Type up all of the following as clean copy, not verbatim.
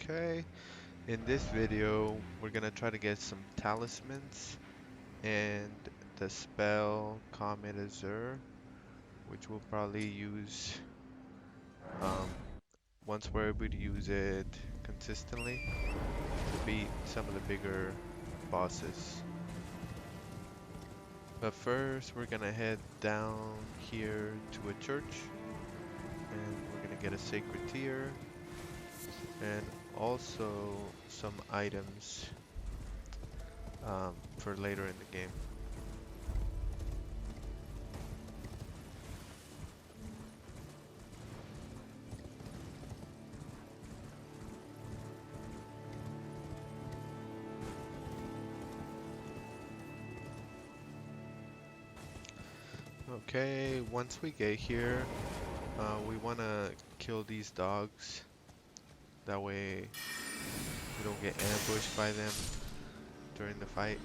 Okay, in this video, we're gonna try to get some talismans and the spell Comet Azur, which we'll probably use um, once we're able to use it consistently to beat some of the bigger bosses. But first, we're gonna head down here to a church and we're gonna get a sacred tear and also some items for later in the game. Okay, once we get here, we want to kill these dogs. That way we don't get ambushed by them during the fight.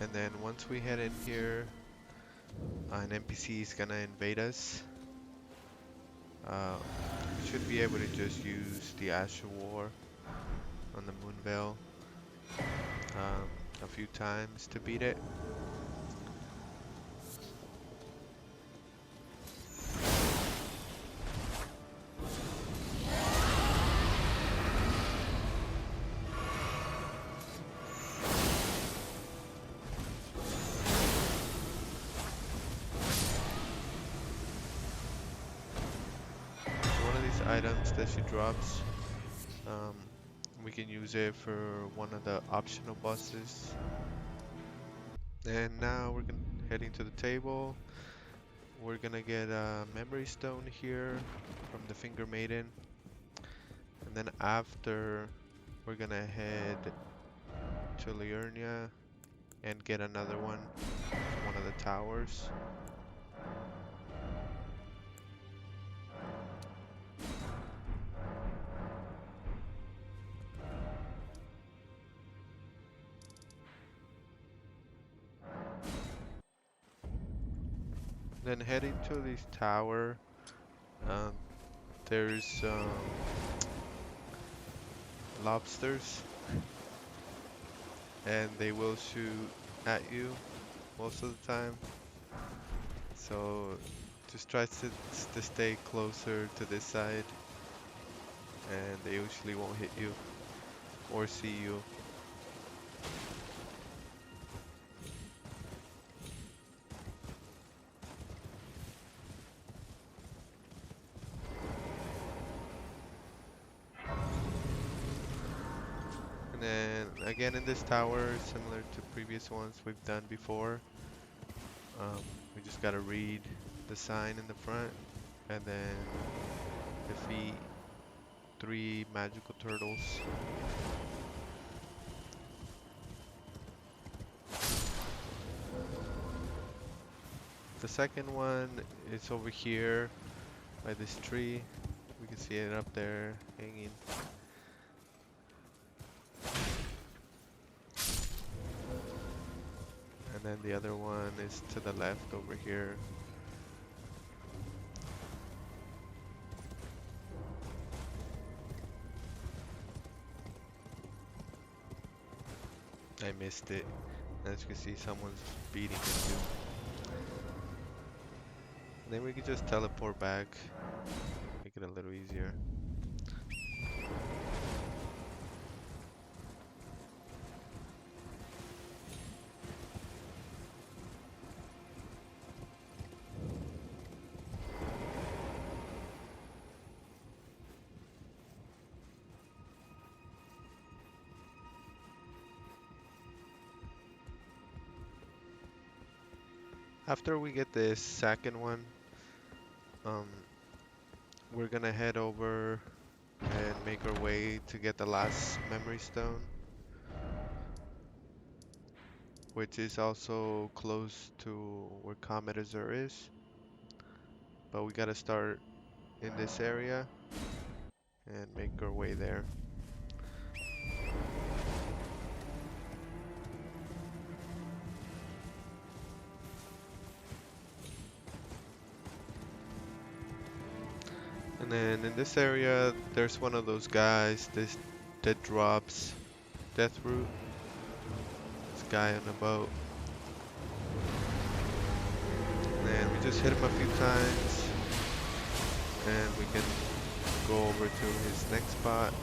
And then once we head in here, an NPC is gonna invade us. We should be able to just use the Ash of War on the Moonveil a few times to beat it. One of these items that she drops, um, we can use it for one of the optional bosses. And now we're heading to the table. We're gonna get a memory stone here from the Finger Maiden. And then after, we're gonna head to Liurnia and get another one from one of the towers. Then heading to this tower, um, there's lobsters, and they will shoot at you most of the time. So just try to stay closer to this side, and they usually won't hit you or see you. And then again in this tower, similar to previous ones we've done before, we just gotta read the sign in the front and then defeat 3 magical turtles. The second one is over here by this tree. We can see it up there hanging. And then the other one is to the left over here. I missed it. As you can see, someone's beating it too. And then we can just teleport back, make it a little easier. After we get this second one, um, we're gonna head over and make our way to get the last memory stone, which is also close to where Comet Azur is. But we gotta start in this area and make our way there. And And then in this area, there's one of those guys that drops death root. This guy on the boat. And we just hit him a few times, and we can go over to his next spot.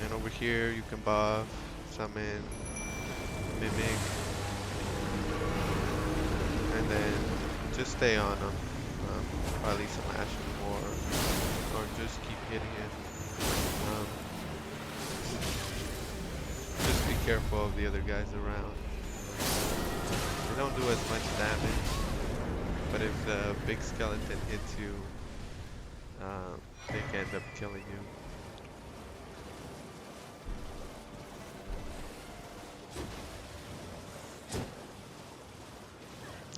And over here you can buff, summon, mimic, and then just stay on him. Probably some ashen more, or just keep hitting it. Um, just be careful of the other guys around. They don't do as much damage, but if the big skeleton hits you, they can end up killing you.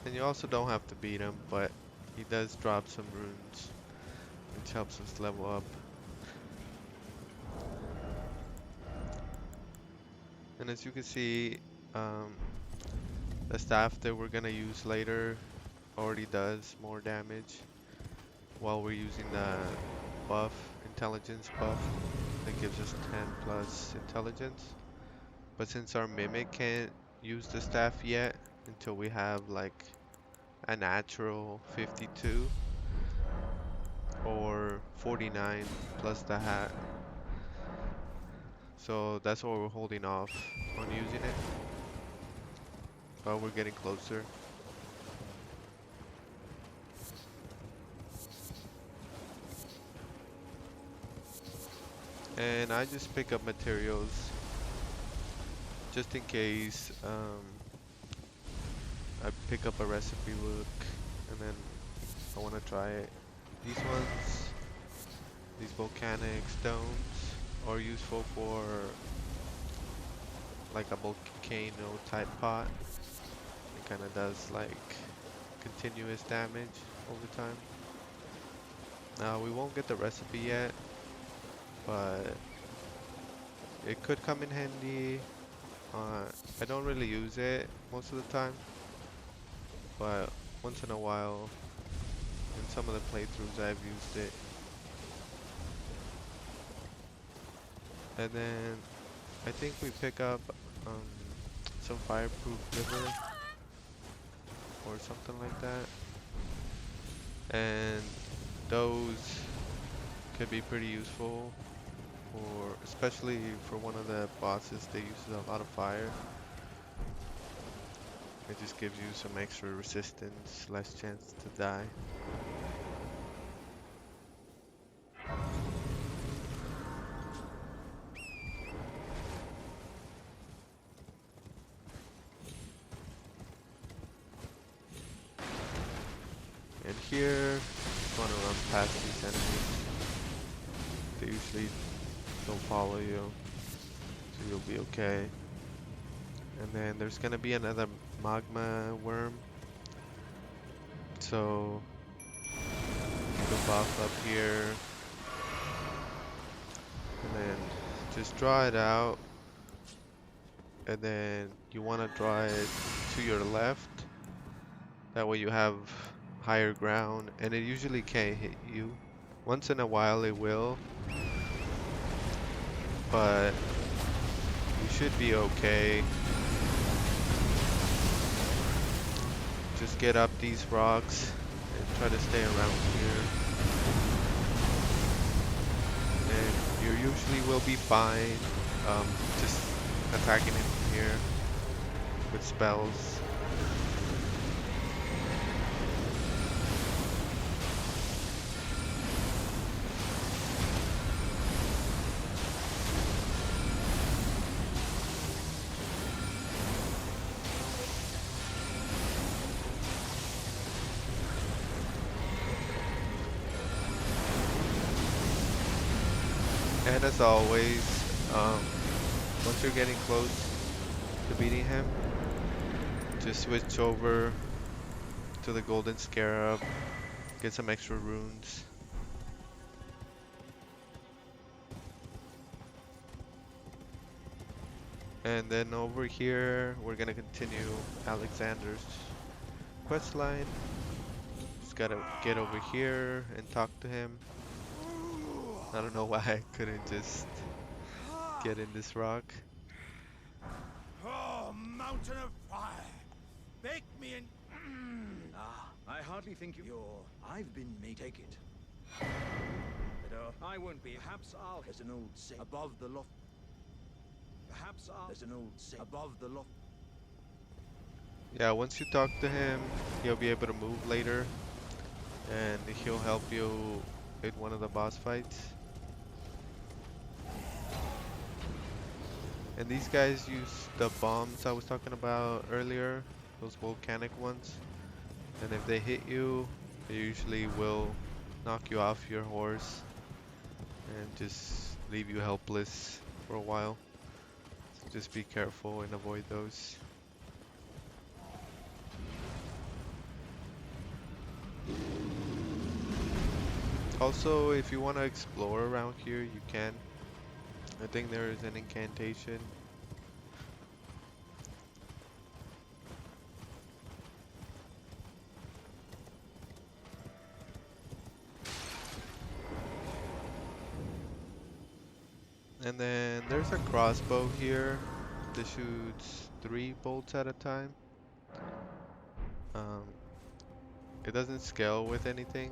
And you also don't have to beat him, but he does drop some runes, which helps us level up. And as you can see, the staff that we're gonna use later already does more damage while we're using the buff, intelligence buff, that gives us 10 plus intelligence. But since our mimic can't use the staff yet until we have like a natural 52 or 49 plus the hat, so that's why we're holding off on using it, but we're getting closer. And I just pick up materials just in case. I pick up a recipe book and then I want to try it. These ones, these volcanic stones, are useful for like a volcano type pot. It kind of does like continuous damage over time. Now we won't get the recipe yet, but it could come in handy. I don't really use it most of the time, but once in a while, in some of the playthroughs I've used it. And then I think we pick up some fireproof liver or something like that, and those could be pretty useful, or especially for one of the bosses that uses a lot of fire. It just gives you some extra resistance, less chance to die. And here, just want to run past these enemies. They usually don't follow you, so you'll be okay. And then there's gonna be another magma worm, so you can buff up here, and then just draw it out, and then you want to draw it to your left. That way you have higher ground, and it usually can't hit you. Once in a while it will, but you should be okay. Just get up these rocks and try to stay around here. And you usually will be fine just attacking him from here with spells. And as always, once you're getting close to beating him, just switch over to the golden scarab, get some extra runes. And then over here, we're gonna continue Alexander's quest line. just gotta get over here and talk to him. I don't know why I couldn't just get in this rock. Oh, mountain of fire! Bake me in. I hardly think I've been made take it. I won't be. Perhaps I'll. There's an old saying above the loft. Perhaps I'll. There's an old saying above the loft. Yeah, once you talk to him, he'll be able to move later, and he'll help you in one of the boss fights. And these guys use the bombs I was talking about earlier, those volcanic ones. And if they hit you, they usually will knock you off your horse and just leave you helpless for a while. So just be careful and avoid those. Also, if you want to explore around here, you can. I think there is an incantation. And then there's a crossbow here that shoots 3 bolts at a time. Um, it doesn't scale with anything,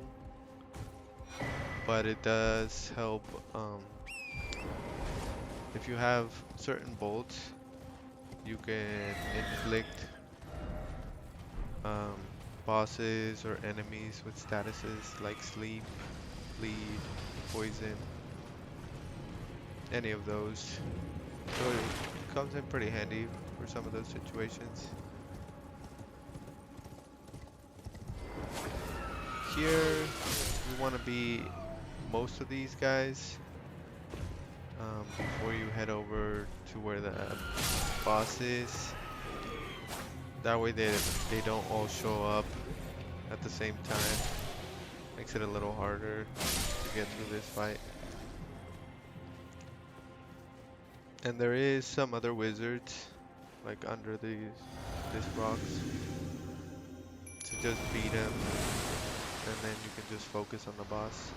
but it does help. If you have certain bolts, you can inflict um, bosses or enemies with statuses like sleep, bleed, poison, any of those. So it comes in pretty handy for some of those situations. Here, you want to be most of these guys before you head over to where the boss is. That way they don't all show up at the same time. Makes it a little harder to get through this fight. And there is some other wizards like under these rocks. So just beat them and then you can just focus on the boss.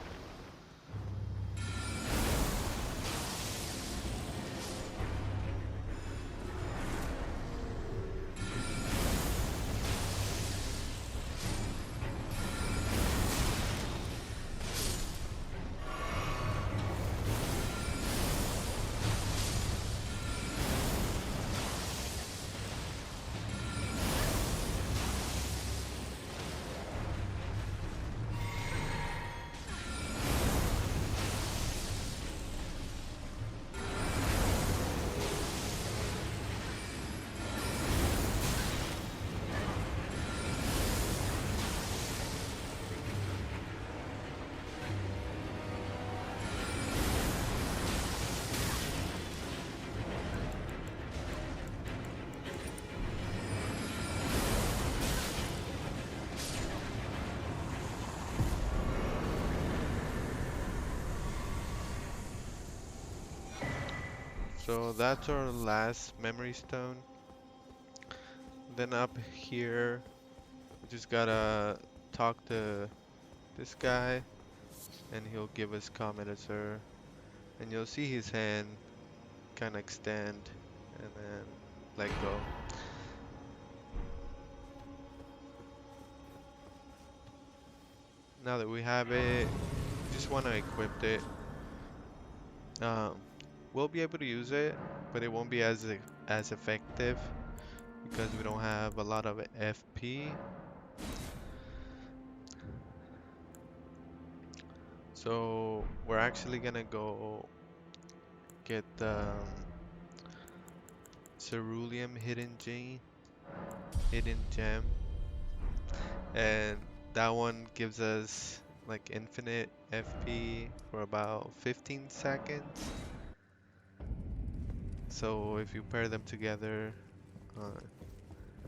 So that's our last memory stone. Then up here, we just gotta talk to this guy and he'll give us Comet Azur. And you'll see his hand kind of extend and then let go. Now that we have it, we just want to equip it. We'll be able to use it, but it won't be as effective because we don't have a lot of FP. So we're actually gonna go get the cerulean hidden gem, and that one gives us like infinite FP for about 15 seconds. So if you pair them together,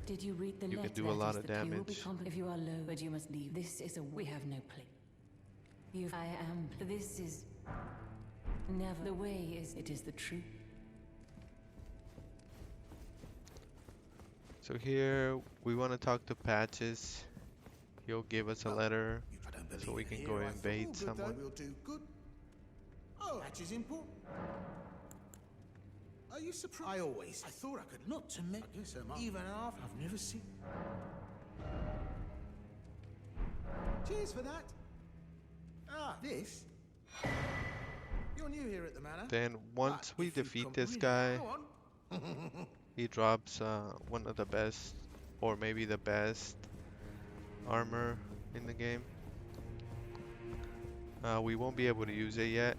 Did you read the you can letter? do a lot That of is the key. damage. If you are low, but you must leave. This is a we have no place. I am. This is never the way. Is it is the truth. So here we want to talk to Patches. he'll give us a Oh, letter I don't believe so we it can here. go I thought, invade good, someone. We'll do good. Oh, that is important. Are you surprised? I thought I could not to me. I guess I'm up. Even after I've never seen. Cheers for that. Ah, this. You're new here at the manor. Then once But we if you've defeat come this really, guy, go on. he drops one of the best, or maybe the best, armor in the game. We won't be able to use it yet,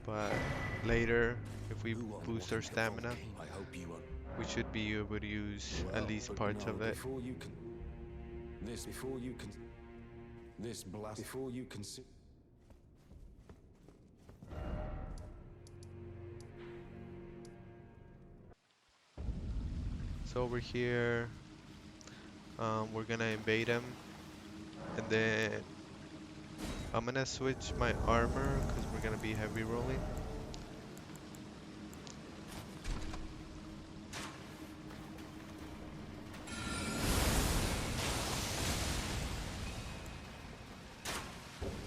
but later, if we boost our stamina, I hope you won't. we should be able to use Well, at least but parts no, of it. before you can this blast before you can So over here, we're gonna invade him, and then I'm gonna switch my armor because we're gonna be heavy rolling.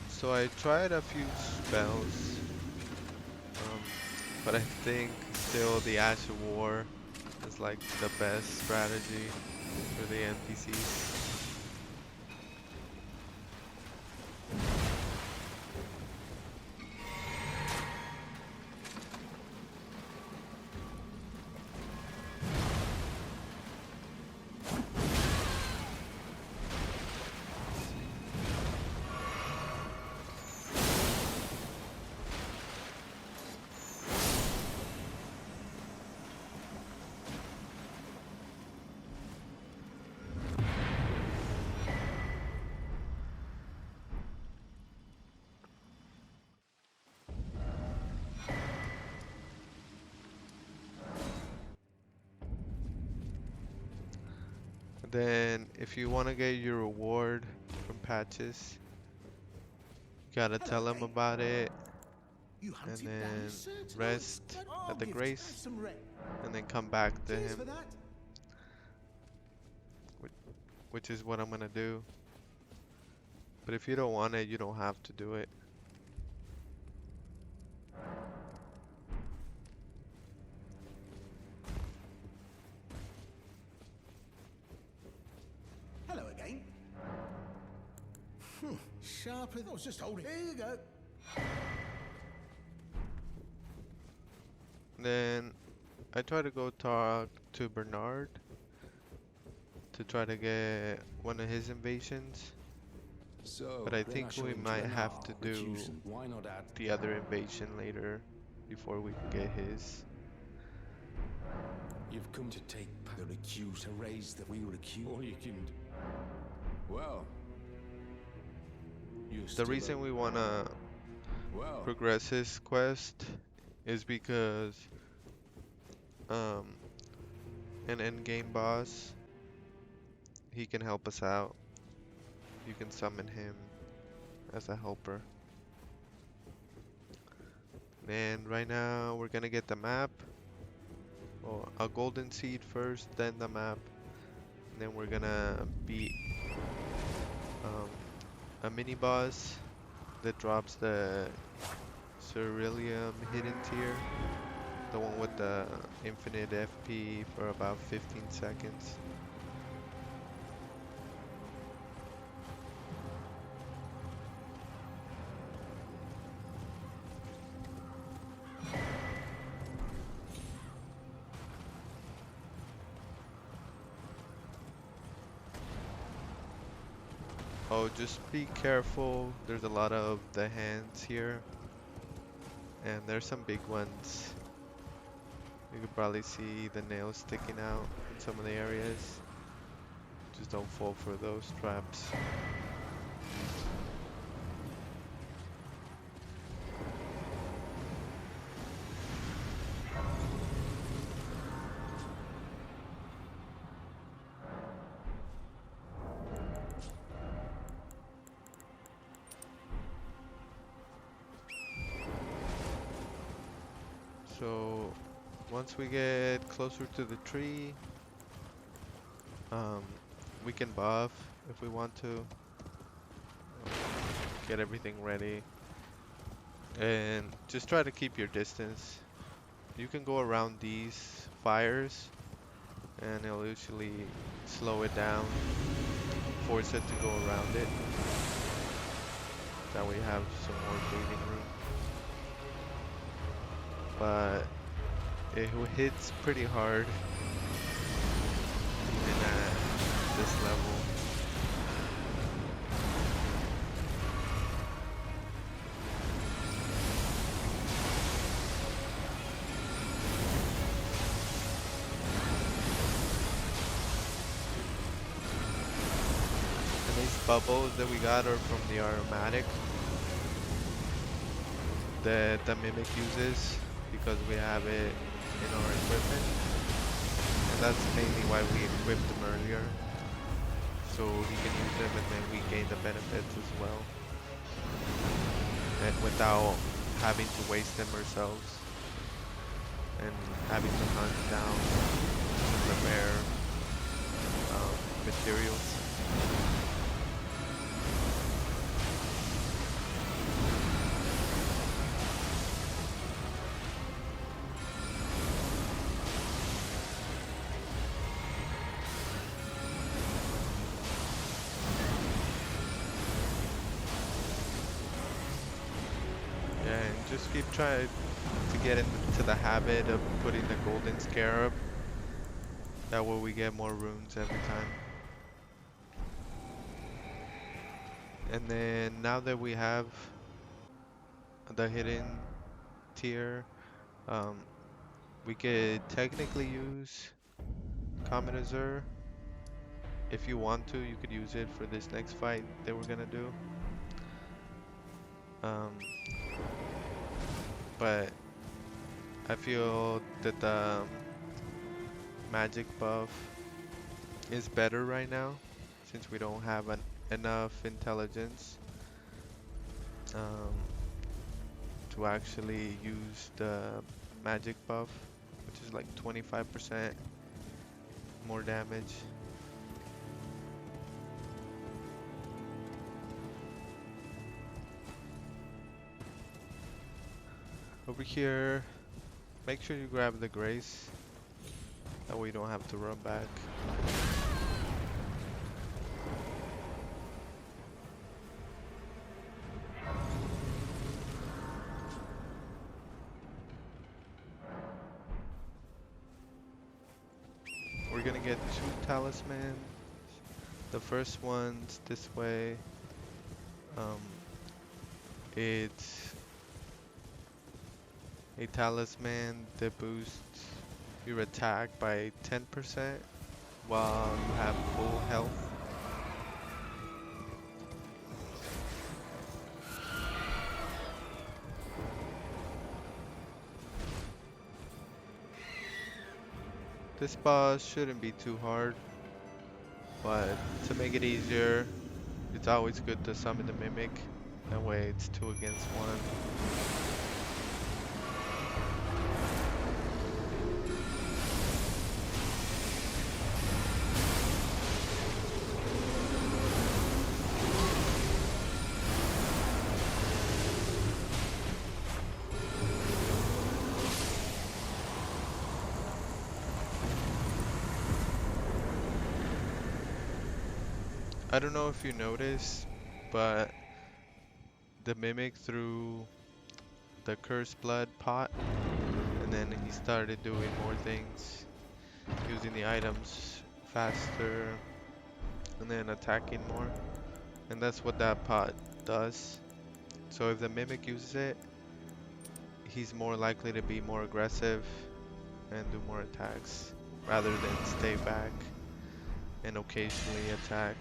So I tried a few spells, but I think still the Ash of War is like the best strategy for the NPCs. Then if you want to get your reward from patches, you gotta tell them about it, You and hunted down then his certain rest ones. at the Have grace, some and then come back to Cheers him, for that. which is what I'm gonna do. But if you don't want it, you don't have to do it. Hello again. Sharp as I was just holding. Here you go. Then I try to go talk to Bernard to try to get one of his invasions, So, but I then think shall we might enjoy have to now. do Recusant. Why not add? the other invasion later before we can get his. You've come to take the recuse to raise the we recuse. Or you can. Well. You The reason we want to well. progress his quest is because um, an endgame boss, he can help us out. You can summon him as a helper. And right now we're gonna get the map, or a golden seed first, then the map, and then we're gonna beat a mini boss that drops the cerulean hidden tier, the one with the infinite FP for about 15 seconds. Oh, just be careful. There's a lot of the hands here, and there's some big ones. You could probably see the nails sticking out in some of the areas. Just don't fall for those traps. So once we get closer to the tree, we can buff if we want to. Get everything ready. And just try to keep your distance. You can go around these fires and it'll usually slow it down, force it to go around it. That way you have some more breathing room. But it hits pretty hard even at this level. And these bubbles that we got are from the aromatic that the mimic uses because we have it in our equipment. And that's mainly why we equipped him earlier. So he can use them and then we gain the benefits as well. And without having to waste them ourselves. And having to hunt down the rare materials. And just keep trying to get into the habit of putting the golden scarab. That way we get more runes every time. And then now that we have the hidden tier, we could technically use Comet Azur. If you want to, you could use it for this next fight that we're gonna do. But I feel that the magic buff is better right now since we don't have enough intelligence to actually use the magic buff, which is like 25% more damage. Over here, make sure you grab the grace. That way you don't have to run back. We're gonna get 2 talismans. The first one's this way. It's a talisman that boosts your attack by 10% while you have full health. This boss shouldn't be too hard, but to make it easier, it's always good to summon the mimic. That way it's 2 against 1. I don't know if you noticed, but the mimic threw the cursed blood pot, and then he started doing more things, using the items faster, and then attacking more. And that's what that pot does. So if the mimic uses it, he's more likely to be more aggressive and do more attacks, rather than stay back and occasionally attack.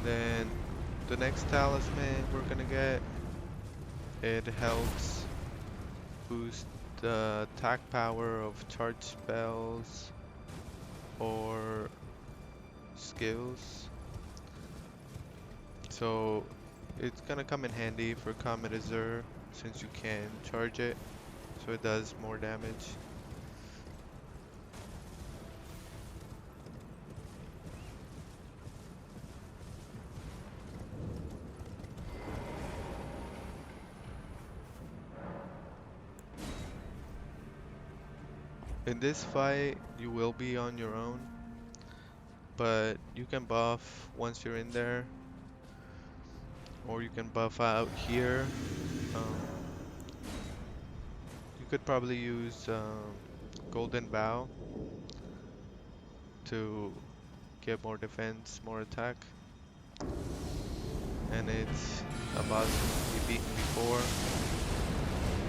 Then the next talisman we're gonna get, it helps boost the attack power of charged spells or skills. So it's gonna come in handy for Comet Azur since you can charge it, so it does more damage. In this fight, you will be on your own, but you can buff once you're in there, or you can buff out here. Um, you could probably use Golden Bow to get more defense, more attack, and it's a boss you've beaten before.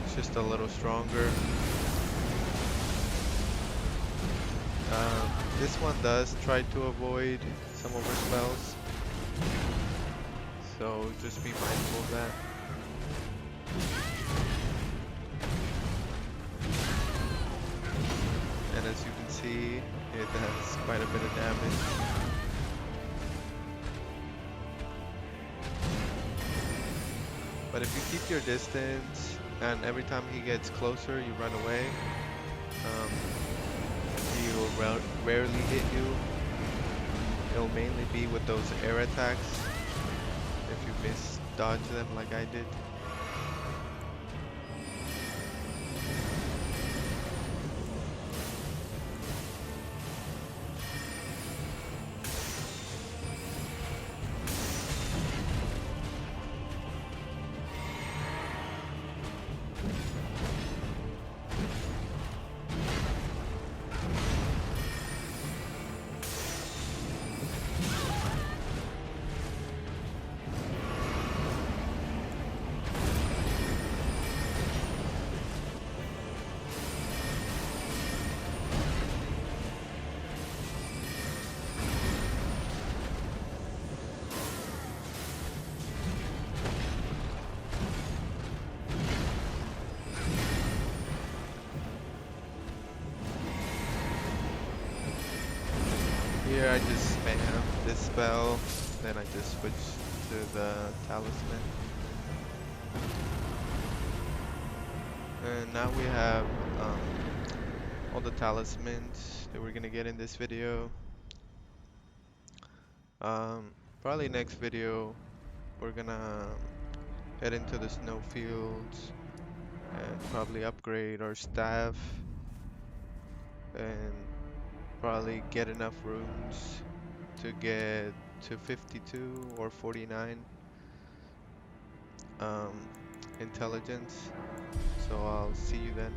It's just a little stronger. This one does try to avoid some of her spells, so just be mindful of that. And as you can see, it has quite a bit of damage. But if you keep your distance, and every time he gets closer, you run away, he will rarely hit you. It'll mainly be with those air attacks, if you miss dodge them like I did. Here I just spam this spell, then I just switch to the talisman. And now we have all the talismans that we're gonna get in this video. Probably next video we're gonna head into the snowfields and probably upgrade our staff and probably get enough runes to get to 52 or 49 intelligence. So I'll see you then.